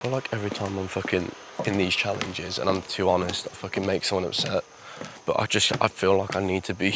I feel like every time I'm fucking in these challenges and I'm too honest, I fucking make someone upset. But I feel like I need to be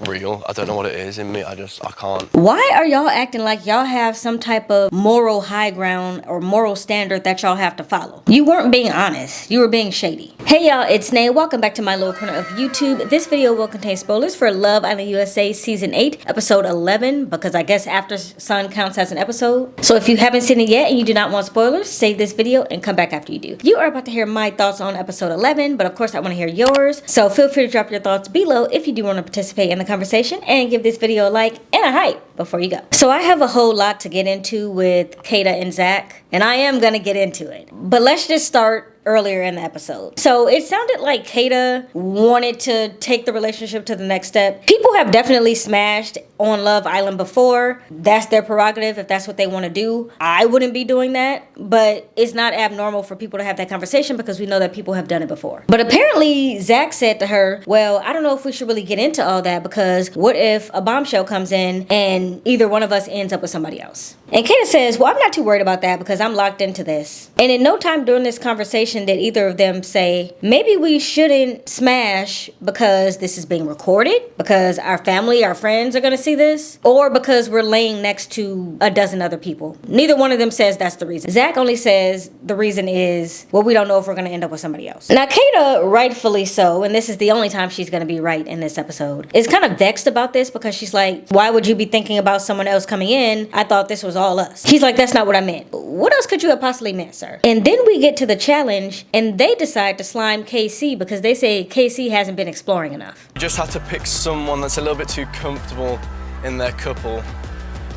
real. I don't know what it is in me. I can't. Why are y'all acting like y'all have some type of moral high ground or moral standard that y'all have to follow? You weren't being honest. You were being shady. Hey y'all, it's Nay. Welcome back to my little corner of YouTube. This video will contain spoilers for Love Island USA Season 8, Episode 11, because I guess After Sun counts as an episode. So if you haven't seen it yet and you do not want spoilers, save this video and come back after you do. You are about to hear my thoughts on Episode 11, but of course I want to hear yours. So feel free to drop your thoughts below if you do want to participate in the conversation, and give this video a like and a hype before you go. So I have a whole lot to get into with Kata and Zach, and I am gonna get into it. But let's just start earlier in the episode. So it sounded like Kata wanted to take the relationship to the next step. People have definitely smashed on Love Island before. That's their prerogative if that's what they want to do. I wouldn't be doing that, but it's not abnormal for people to have that conversation because we know that people have done it before. But apparently Zach said to her, well, I don't know if we should really get into all that because what if a bombshell comes in and either one of us ends up with somebody else? And Kata says, well, I'm not too worried about that because I'm locked into this. And in no time during this conversation did either of them say, maybe we shouldn't smash because this is being recorded, because our family, our friends are going to see this, or because we're laying next to a dozen other people. Neither one of them says that's the reason. Zach only says the reason is, well, we don't know if we're going to end up with somebody else. Now, Kata, rightfully so, and this is the only time she's going to be right in this episode, is kind of vexed about this because she's like, why would you be thinking about someone else coming in? I thought this was all us. She's like, that's not what I meant. What else could you have possibly meant, sir? And then we get to the challenge and they decide to slime KC because they say KC hasn't been exploring enough. You just have to pick someone that's a little bit too comfortable in their couple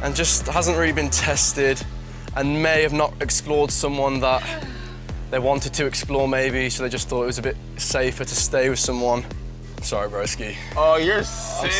and just hasn't really been tested and may have not explored someone that they wanted to explore maybe, so they just thought it was a bit safer to stay with someone. Sorry, broski. Oh, you're sick.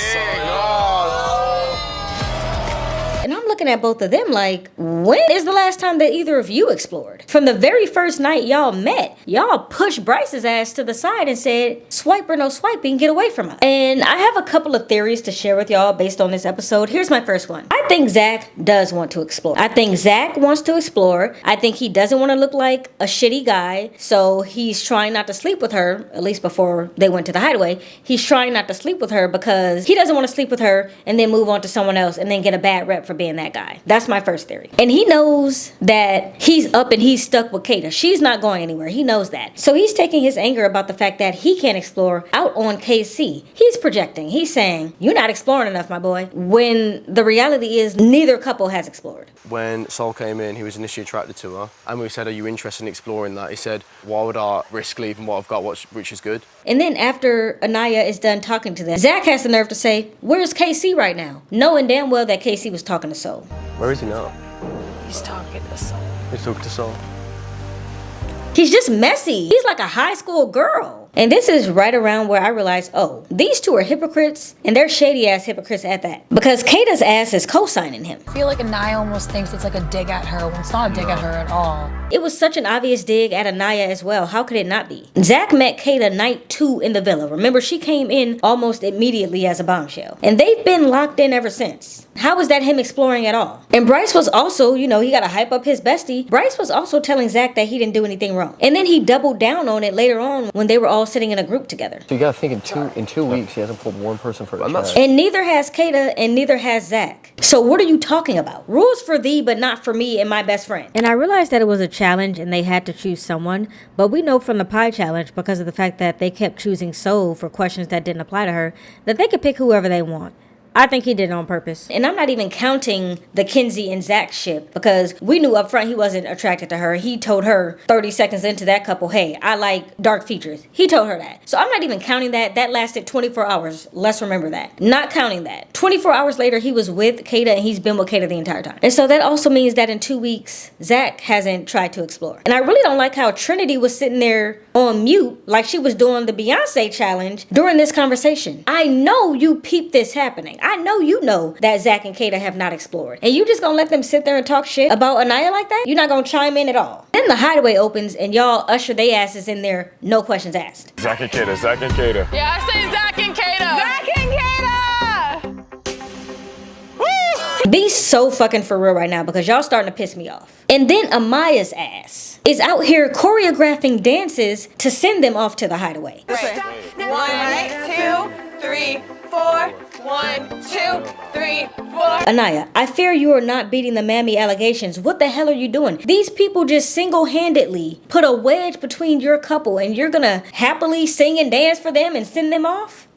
And I'm looking at both of them like, when is the last time that either of you explored? From the very first night y'all met, y'all pushed Bryce's ass to the side and said, swipe or no swiping, get away from us. And I have a couple of theories to share with y'all based on this episode. Here's my first one. I think Zach does want to explore. I think Zach wants to explore. I think he doesn't want to look like a shitty guy, so he's trying not to sleep with her, at least before they went to the hideaway. He's trying not to sleep with her because he doesn't want to sleep with her and then move on to someone else and then get a bad rep for being that guy. That's my first theory. And he knows that he's up and he's stuck with Kata. She's not going anywhere. He knows that. So he's taking his anger about the fact that he can't explore out on KC. He's projecting. He's saying, you're not exploring enough, my boy. When the reality is neither couple has explored. When Sol came in, he was initially attracted to her. And we said, are you interested in exploring that? He said, why would I risk leaving what I've got, which is good? And then after Aniya is done talking to them, Zach has the nerve to say, where's KC right now? Knowing damn well that KC was talking to Sol. Where is he now? He's talking to Sol. He's talking to Sol. He's just messy. He's like a high school girl. And this is right around where I realized, oh, these two are hypocrites, and they're shady ass hypocrites at that. Because Kata's ass is co-signing him. I feel like Aniya almost thinks it's like a dig at her when it's not a dig at her at all. It was such an obvious dig at Aniya as well. How could it not be? Zach met Kata night 2 in the villa. Remember, she came in almost immediately as a bombshell. And they've been locked in ever since. How was that him exploring at all? And Bryce was also, you know, he gotta hype up his bestie. Bryce was also telling Zach that he didn't do anything wrong. And then he doubled down on it later on when they were all sitting in a group together. So you gotta think in two weeks he hasn't pulled one person for a chat. And neither has Kata and neither has Zach. So what are you talking about? Rules for thee but not for me and my best friend. And I realized that it was a challenge and they had to choose someone, but we know from the pie challenge, because of the fact that they kept choosing Sol for questions that didn't apply to her, that they could pick whoever they want. I think he did it on purpose. And I'm not even counting the Kenzie and Zach ship, because we knew up front he wasn't attracted to her. He told her 30 seconds into that couple, hey, I like dark features. He told her that. So I'm not even counting that. That lasted 24 hours. Let's remember that. Not counting that. 24 hours later, he was with Kata and he's been with Kata the entire time. And so that also means that in 2 weeks, Zach hasn't tried to explore. And I really don't like how Trinity was sitting there on mute like she was doing the Beyonce challenge during this conversation. I know you peeped this happening. I know you know that Zach and Kata have not explored. And you just gonna let them sit there and talk shit about Aniya like that? You're not gonna chime in at all. Then the hideaway opens and y'all usher they asses in there, no questions asked. Zach and Kata, Zach and Kata. Yeah, I say Zach and Kata. Zach and Kata! Be so fucking for real right now because y'all starting to piss me off. And then Amaya's ass is out here choreographing dances to send them off to the hideaway. Right. 1, 2, 3, 4. 1, 2, 3, 4. Aniya, I fear you are not beating the mammy allegations. What the hell are you doing? These people just single-handedly put a wedge between your couple and you're gonna happily sing and dance for them and send them off?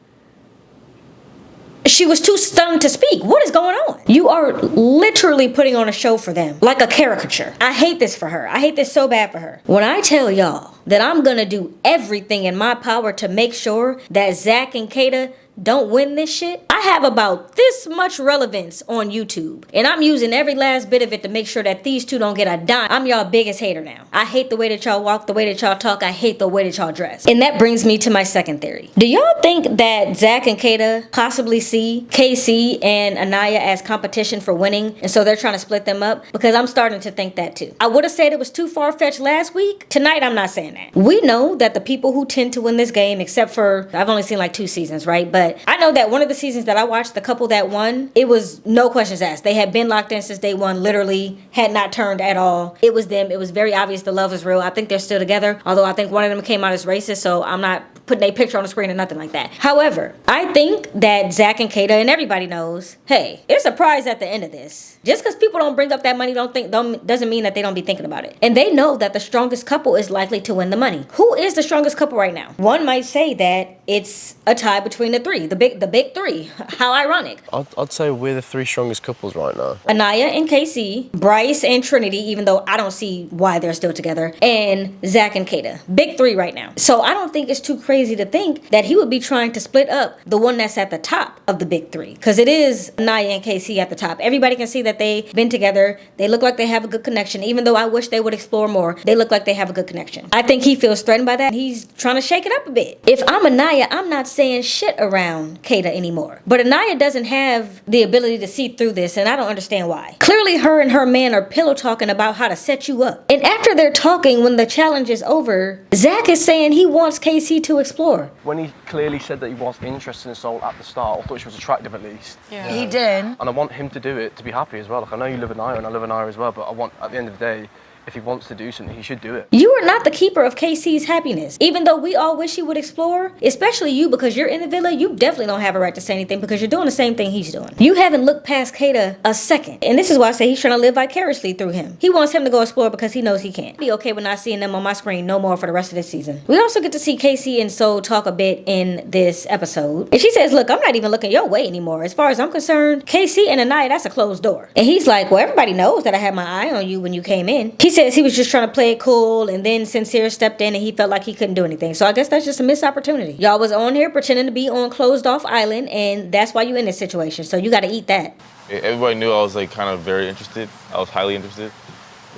She was too stunned to speak. What is going on? You are literally putting on a show for them, like a caricature. I hate this for her. I hate this so bad for her. When I tell y'all that I'm gonna do everything in my power to make sure that Zach and Kata don't win this shit, I have about this much relevance on YouTube. And I'm using every last bit of it to make sure that these two don't get a dime. I'm y'all biggest hater now. I hate the way that y'all walk, the way that y'all talk. I hate the way that y'all dress. And that brings me to my second theory. Do y'all think that Zach and Kata possibly see KC and Aniya as competition for winning, and so they're trying to split them up? Because I'm starting to think that too. I would have said it was too far-fetched last week. Tonight, I'm not saying that. We know that the people who tend to win this game, except for, I've only seen like 2 seasons, right? But I know that one of the seasons that I watched, the couple that won, it was no questions asked. They had been locked in since day one, literally had not turned at all. It was them. It was very obvious the love was real. I think they're still together, although I think one of them came out as racist, so I'm not putting a picture on the screen or nothing like that. However, I think that Zach and Kata, and everybody knows, hey, it's a prize at the end of this. Just because people don't bring up that money doesn't mean that they don't be thinking about it. And they know that the strongest couple is likely to win the money. Who is the strongest couple right now? One might say that it's a tie between the three, the big three. How ironic. I'd say we're the 3 strongest couples right now. Aniya and KC, Bryce and Trinity, even though I don't see why they're still together, and Zach and Kata. Big 3 right now. So I don't think it's too crazy to think that he would be trying to split up the one that's at the top of the big 3. Because it is Aniya and KC at the top. Everybody can see that they've been together. They look like they have a good connection. Even though I wish they would explore more, they look like they have a good connection. I think he feels threatened by that. He's trying to shake it up a bit. If I'm Aniya, I'm not saying shit around Kata anymore. But Aniya doesn't have the ability to see through this, and I don't understand why. Clearly, her and her man are pillow talking about how to set you up. And after they're talking, when the challenge is over, Zach is saying he wants KC to explore. When he clearly said that he was interested in Soul at the start, I thought she was attractive at least. Yeah. He did. And I want him to do it to be happy as well. Like, I know you love Aniya and I love Aniya as well, but I want, at the end of the day, if he wants to do something, he should do it. You are not the keeper of KC's happiness. Even though we all wish he would explore, especially you, because you're in the villa, you definitely don't have a right to say anything because you're doing the same thing he's doing. You haven't looked past Kata a second. And this is why I say he's trying to live vicariously through him. He wants him to go explore because he knows he can't. Be okay with not seeing them on my screen no more for the rest of this season. We also get to see KC and Soul talk a bit in this episode. And she says, look, I'm not even looking your way anymore. As far as I'm concerned, KC and Aniya, that's a closed door. And he's like, well, everybody knows that I had my eye on you when you came in. He says he was just trying to play it cool, and then Sincere stepped in and he felt like he couldn't do anything. So I guess that's just a missed opportunity. Y'all was on here pretending to be on closed off island, and that's why you in this situation. So you got to eat that. Everybody knew I was like kind of very interested. I was highly interested,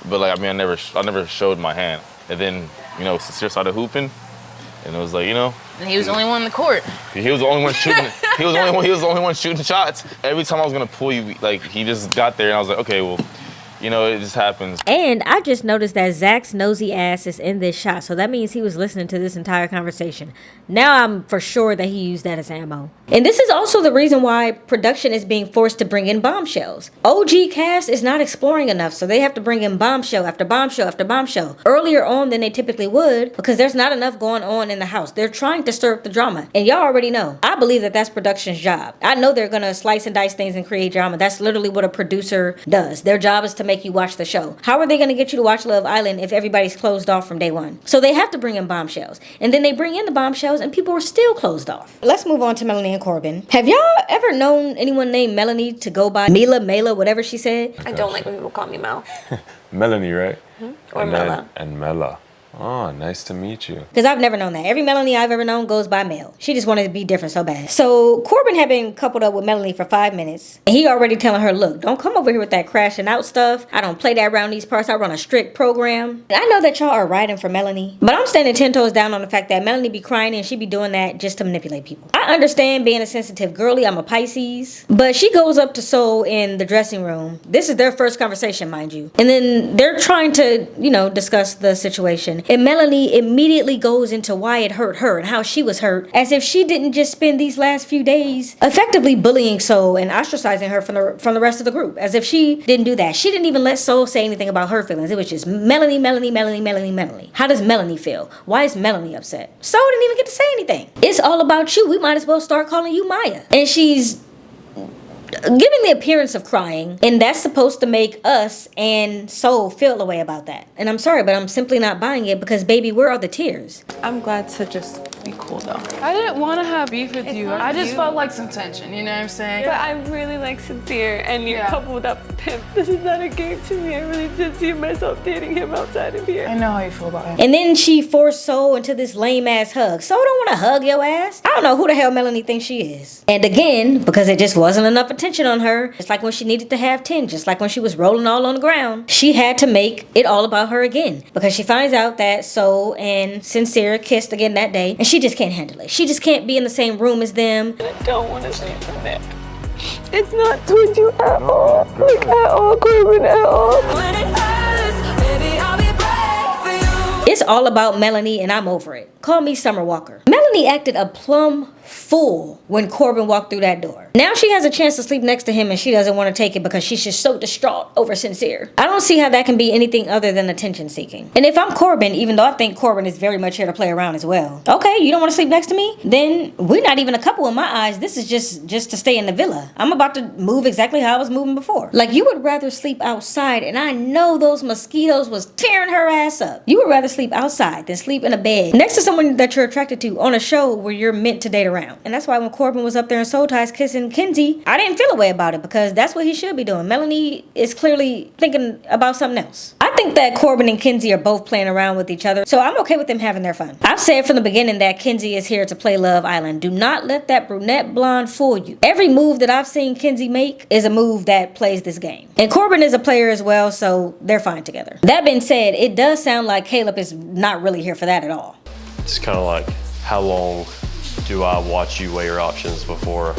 but like I mean, I never showed my hand. And then Sincere started hooping, and it was like And he was the only one in the court. He was the only one shooting. He was the only one shooting shots. Every time I was gonna pull you, like he just got there, and I was like, okay, well. It just happens. And I just noticed that Zach's nosy ass is in this shot. So that means he was listening to this entire conversation. Now I'm for sure that he used that as ammo. And this is also the reason why production is being forced to bring in bombshells. OG cast is not exploring enough, so they have to bring in bombshell after bombshell after bombshell earlier on than they typically would because there's not enough going on in the house. They're trying to stir up the drama. And y'all already know. I believe that that's production's job. I know they're going to slice and dice things and create drama. That's literally what a producer does. Their job is to make you watch the show. How are they going to get you to watch Love Island if everybody's closed off from day one? So they have to bring in bombshells. And then they bring in the bombshells and people are still closed off. Let's move on to Melanie and Corbin. Have y'all ever known anyone named Melanie to go by Mela, whatever she said? I don't like when people call me Mel. Melanie, right? Or Mela. And Mela. Oh, nice to meet you. Because I've never known that. Every Melanie I've ever known goes by Mel. She just wanted to be different so bad. So Corbin had been coupled up with Melanie for 5 minutes. And he already telling her, look, don't come over here with that crashing out stuff. I don't play that around these parts. I run a strict program. And I know that y'all are riding for Melanie. But I'm standing 10 toes down on the fact that Melanie be crying and she be doing that just to manipulate people. I understand being a sensitive girly. I'm a Pisces. But she goes up to Soul in the dressing room. This is their first conversation, mind you. And then they're trying to, discuss the situation. conversation, and Melanie immediately goes into why it hurt her and how she was hurt, as if she didn't just spend these last few days effectively bullying Soul and ostracizing her from the rest of the group, as if she didn't do that. She didn't even let Soul say anything about her feelings. It was just Melanie, Melanie, Melanie, Melanie, Melanie. How does Melanie feel? Why is Melanie upset? Soul didn't even get to say anything. It's all about you. We might as well start calling you Maya. And she's giving the appearance of crying, and that's supposed to make us and Soul feel a way about that. And I'm sorry, but I'm simply not buying it, because baby, where are the tears? I'm glad to just be cool though. I didn't want to have beef with you. not I just you. felt like some tension, you know what I'm saying? But I really like Sincere, and you're Yeah. coupled up with him. This is not a game to me. I really did see myself dating him outside of here. I know how you feel about him. And then she forced Soul into this lame ass hug. Soul don't want to hug your ass. I don't know who the hell Melanie thinks she is. And again, because it just wasn't enough attention on her, just like when she needed to have 10, just like when she was rolling all on the ground, she had to make it all about her again, because she finds out that Soul and Sincere kissed again that day, and she just can't handle it. She just can't be in the same room as them. I don't want to see from there. It's not towards you at all. Like at all, Corbin, at all. It's all about Melanie, and I'm over it. Call me Summer Walker. Melanie acted a plum fool when Corbin walked through that door. Now she has a chance to sleep next to him, and she doesn't want to take it because she's just so distraught over Sincere. I don't see how that can be anything other than attention seeking. And if I'm Corbin, even though I think Corbin is very much here to play around as well. Okay, you don't want to sleep next to me? Then we're not even a couple in my eyes. This is just to stay in the villa. I'm about to move exactly how I was moving before. Like, you would rather sleep outside, and I know those mosquitoes was tearing her ass up. You would rather sleep outside than sleep in a bed next to someone that you're attracted to on a show where you're meant to date around. And that's why when Corbin was up there in Soul Ties kissing Kenzie, I didn't feel a way about it, because that's what he should be doing. Melanie is clearly thinking about something else. I think that Corbin and Kenzie are both playing around with each other, so I'm okay with them having their fun. I've said from the beginning that Kenzie is here to play Love Island. Do not let that brunette blonde fool you. Every move that I've seen Kenzie make is a move that plays this game. And Corbin is a player as well, so they're fine together. That being said, it does sound like Caleb is not really here for that at all. It's kind of like, how long do I watch you weigh your options before?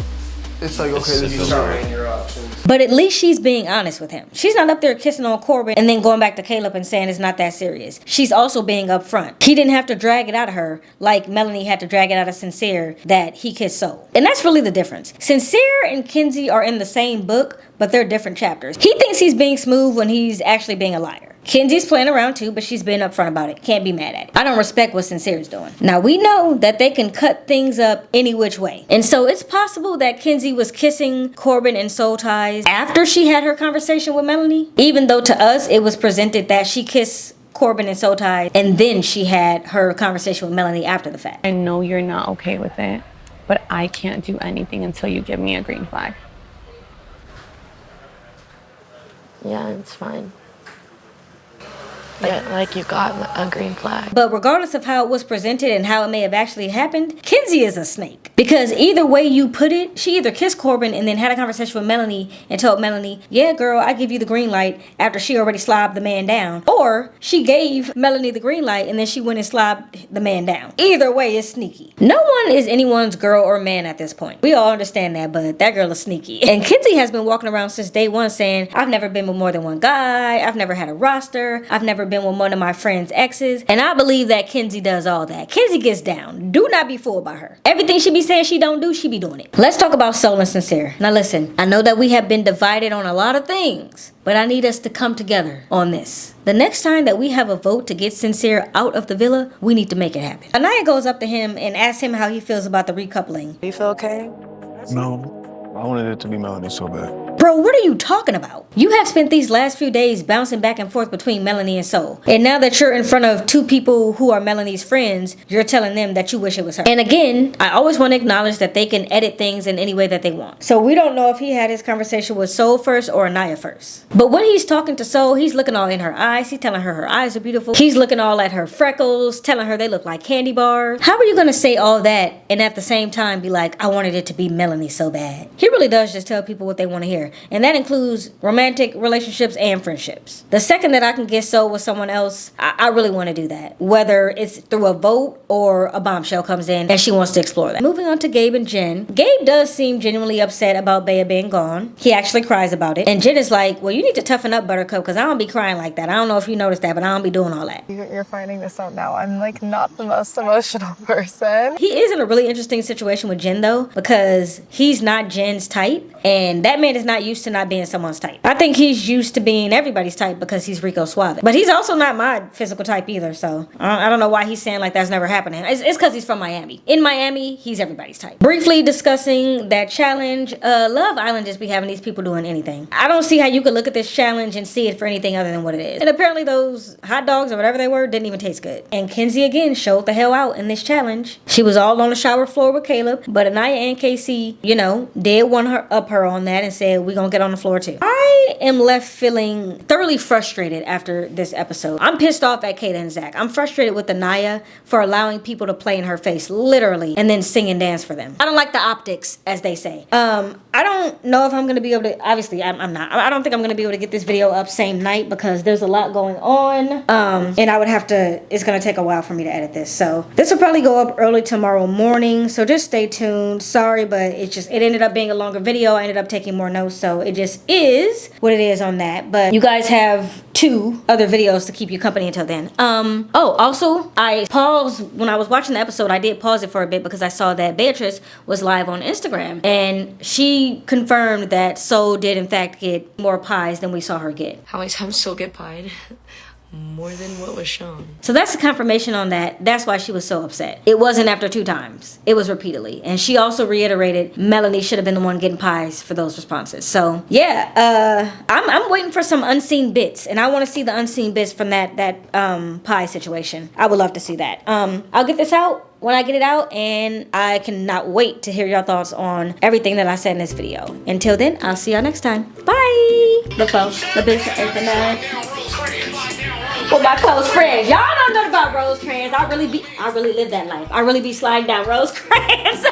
It's like, okay, you start weighing your options. But at least she's being honest with him. She's not up there kissing on Corbin and then going back to Caleb and saying it's not that serious. She's also being upfront. He didn't have to drag it out of her like Melanie had to drag it out of Sincere that he kissed Soul. And that's really the difference. Sincere and Kenzie are in the same book, but they're different chapters. He thinks he's being smooth when he's actually being a liar. Kenzie's playing around too, but she's been upfront about it. Can't be mad at it. I don't respect what Sincere's doing. Now, we know that they can cut things up any which way. And so it's possible that Kenzie was kissing Corbin in Soul Ties after she had her conversation with Melanie, even though to us it was presented that she kissed Corbin in Soul Ties and then she had her conversation with Melanie after the fact. I know you're not okay with it, but I can't do anything until you give me a green flag. Yeah, it's fine. Yeah, like you got a green flag. But regardless of how it was presented and how it may have actually happened, Kenzie is a snake. Because either way you put it, she either kissed Corbin and then had a conversation with Melanie and told Melanie, yeah, girl, I give you the green light, after she already slobbed the man down. Or she gave Melanie the green light and then she went and slobbed the man down. Either way is sneaky. No one is anyone's girl or man at this point. We all understand that, but that girl is sneaky. And Kenzie has been walking around since day one saying, I've never been with more than one guy, I've never had a roster, I've never been with one of my friend's exes. And I believe that Kenzie does all that. Kenzie gets down. Do not be fooled by her. Everything she be saying she don't do, she be doing it. Let's talk about Soul and Sincere. Now listen, I know that we have been divided on a lot of things, but I need us to come together on this. The next time that we have a vote to get Sincere out of the villa, we need to make it happen. Aniya goes up to him and asks him how he feels about the recoupling. Do you feel okay? No. I wanted it to be Melanie so bad. Bro, what are you talking about? You have spent these last few days bouncing back and forth between Melanie and Soul. And now that you're in front of two people who are Melanie's friends, you're telling them that you wish it was her. And again, I always want to acknowledge that they can edit things in any way that they want. So we don't know if he had his conversation with Soul first or Aniya first. But when he's talking to Soul, he's looking all in her eyes. He's telling her eyes are beautiful. He's looking all at her freckles, telling her they look like candy bars. How are you going to say all that and at the same time be like, I wanted it to be Melanie so bad? He really does just tell people what they want to hear. here. And that includes romantic relationships and friendships. The second that I can get sold with someone else, I really want to do that. Whether it's through a vote or a bombshell comes in and she wants to explore that. Moving on to Gabe and Jen. Gabe does seem genuinely upset about Bea being gone. He actually cries about it. And Jen is like, well, you need to toughen up, Buttercup, because I don't be crying like that. I don't know if you noticed that, but I don't be doing all that. You're finding this out now. I'm like not the most emotional person. He is in a really interesting situation with Jen though, because he's not Jen's type, and that man is not used to not being someone's type. I think he's used to being everybody's type because he's Rico Suave. But he's also not my physical type either, so I don't know why he's saying like that's never happening. It's because he's from Miami. In Miami, he's everybody's type. Briefly discussing that challenge, Love Island just be having these people doing anything. I don't see how you could look at this challenge and see it for anything other than what it is. And apparently those hot dogs or whatever they were didn't even taste good. And Kenzie again showed the hell out in this challenge. She was all on the shower floor with Caleb, but Aniya and KC, you know, did one up her on that and said, we gonna get on the floor too. I am left feeling thoroughly frustrated after this episode. I'm pissed off at Kayla and Zach. I'm frustrated with Aniya for allowing people to play in her face, literally, and then sing and dance for them. I don't like the optics, as they say. I don't know if I'm gonna be able to, obviously I'm not. I don't think I'm gonna be able to get this video up same night because there's a lot going on. And I would have to, it's gonna take a while for me to edit this. So this will probably go up early tomorrow morning. So just stay tuned. Sorry, but it ended up being a longer video. I ended up taking more notes. So it just is what it is on that. But you guys have 2 other videos to keep you company until then. Oh, also, I paused, when I was watching the episode, I did pause it for a bit because I saw that Beatriz was live on Instagram. And she confirmed that Soul did in fact get more pies than we saw her get. How many times Soul get pied? More than what was shown. So that's the confirmation on that. That's why she was so upset. It wasn't after 2 times. It was repeatedly. And she also reiterated Melanie should have been the one getting pies for those responses. So yeah, I'm waiting for some unseen bits, and I want to see the unseen bits from that pie situation. I would love to see that. I'll get this out when I get it out, and I cannot wait to hear your thoughts on everything that I said in this video. Until then, I'll see y'all next time. Bye. The close, the big, with my close friends. Y'all don't know about Rosecrans. I really live that life. I really be sliding down Rosecrans.